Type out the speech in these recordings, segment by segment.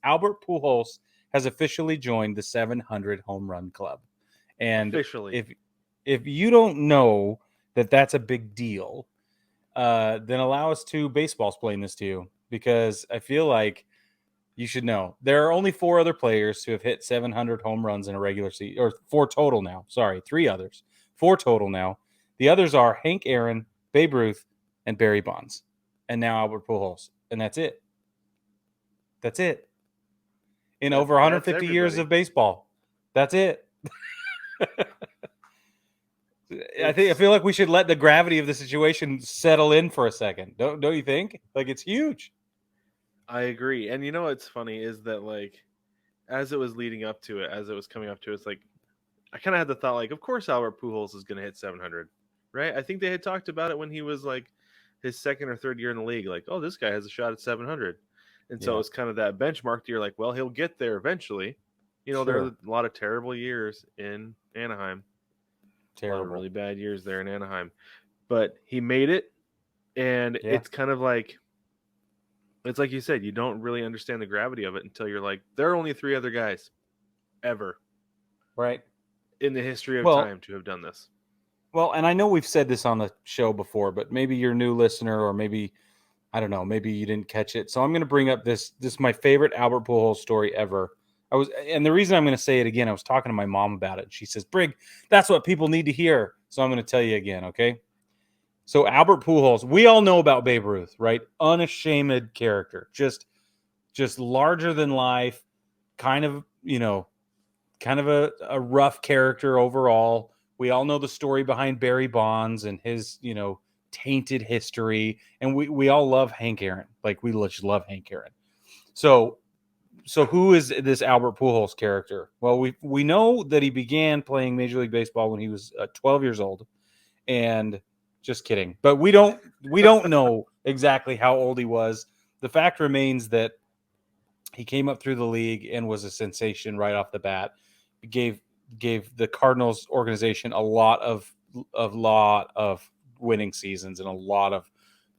Albert Pujols has officially joined the 700 home run club. And Officially. if you don't know that that's a big deal, then allow us to baseball explain this to you, because I feel like you should know. There are only 4 other players who have hit 700 home runs in a regular season, or 4 total now. Sorry, 3 others. 4 total now. The others are Hank Aaron, Babe Ruth, and Barry Bonds, and now Albert Pujols, and that's it. That's it. In over 150 years of baseball, that's it. I feel like we should let the gravity of the situation settle in for a second. Don't you think? Like, it's huge. I agree. And you know what's funny is that, like, as it was leading up to it, as it was coming up to it, it's like I kind of had the thought, like, of course Albert Pujols is going to hit 700, right? I think they had talked about it when he was like his second or third year in the league, like, oh, this guy has a shot at 700. And so it's kind of that benchmark that you're like, well, he'll get there eventually. You know, there are a lot of terrible years in Anaheim. Terrible. A lot of really bad years there in Anaheim. But he made it, and it's kind of like, it's like you said, you don't really understand the gravity of it until you're like, there are only 3 other guys ever. Right. In the history of time to have done this. Well, and I know we've said this on the show before, but maybe you're a new listener, or maybe, I don't know, maybe you didn't catch it. So I'm going to bring up this is my favorite Albert Pujols story ever. And the reason I'm going to say it again, I was talking to my mom about it. She says, Brig, that's what people need to hear. So I'm going to tell you again, okay? So Albert Pujols, we all know about Babe Ruth, right? Unashamed character, just larger than life, kind of a rough character overall. We all know the story behind Barry Bonds and his, tainted history. And we all love Hank Aaron. Like, we just love Hank Aaron. So who is this Albert Pujols character? Well, we know that he began playing Major League Baseball when he was 12 years old. And just kidding. But we don't know exactly how old he was. The fact remains that he came up through the league and was a sensation right off the bat. Gave the Cardinals organization a lot of winning seasons and a lot of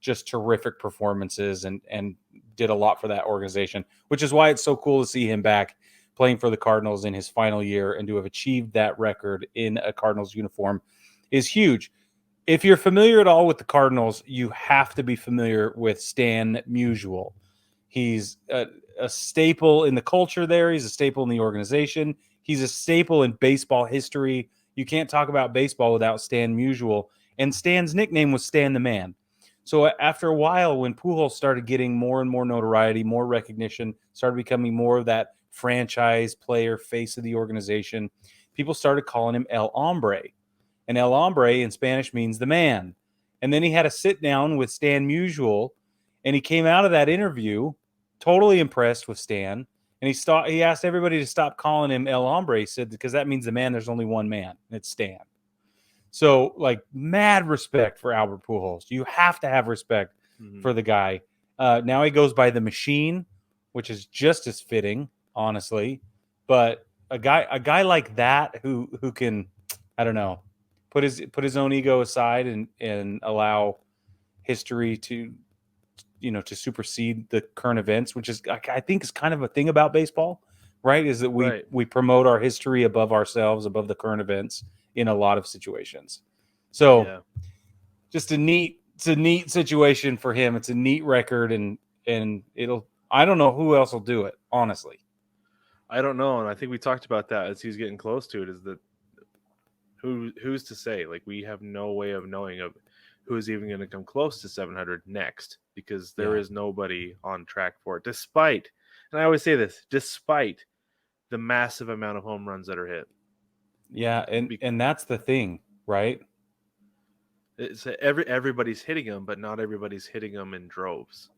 just terrific performances, and did a lot for that organization, which is why it's so cool to see him back playing for the Cardinals in his final year, and to have achieved that record in a Cardinals uniform is huge. If you're familiar at all with the Cardinals, you have to be familiar with Stan Musial. He's a staple in the culture there. He's a staple in the organization. He's a staple in baseball history. You can't talk about baseball without Stan Musial. And Stan's nickname was Stan the Man. So after a while, when Pujols started getting more and more notoriety, more recognition, started becoming more of that franchise player, face of the organization, people started calling him El Hombre. And El Hombre in Spanish means the man. And then he had a sit down with Stan Musial, and he came out of that interview totally impressed with Stan. And he asked everybody to stop calling him El Hombre. He said, because that means the man, there's only one man, and it's Stan. So, like, mad respect for Albert Pujols. You have to have respect for the guy. Now he goes by the Machine, which is just as fitting, honestly. But a guy like that who can, I don't know, put his own ego aside and allow history to supersede the current events, which is, I think, is kind of a thing about baseball, right? Is that we promote our history above ourselves, above the current events in a lot of situations. So just a neat situation for him. It's a neat record, and I don't know who else will do it, honestly. I don't know. And I think we talked about that as he's getting close to it, is that who's to say? Like, we have no way of knowing of who's even going to come close to 700 next, because there is nobody on track for it, despite, and I always say this, despite the massive amount of home runs that are hit. Yeah, and that's the thing, right? It's everybody's hitting them, but not everybody's hitting them in droves.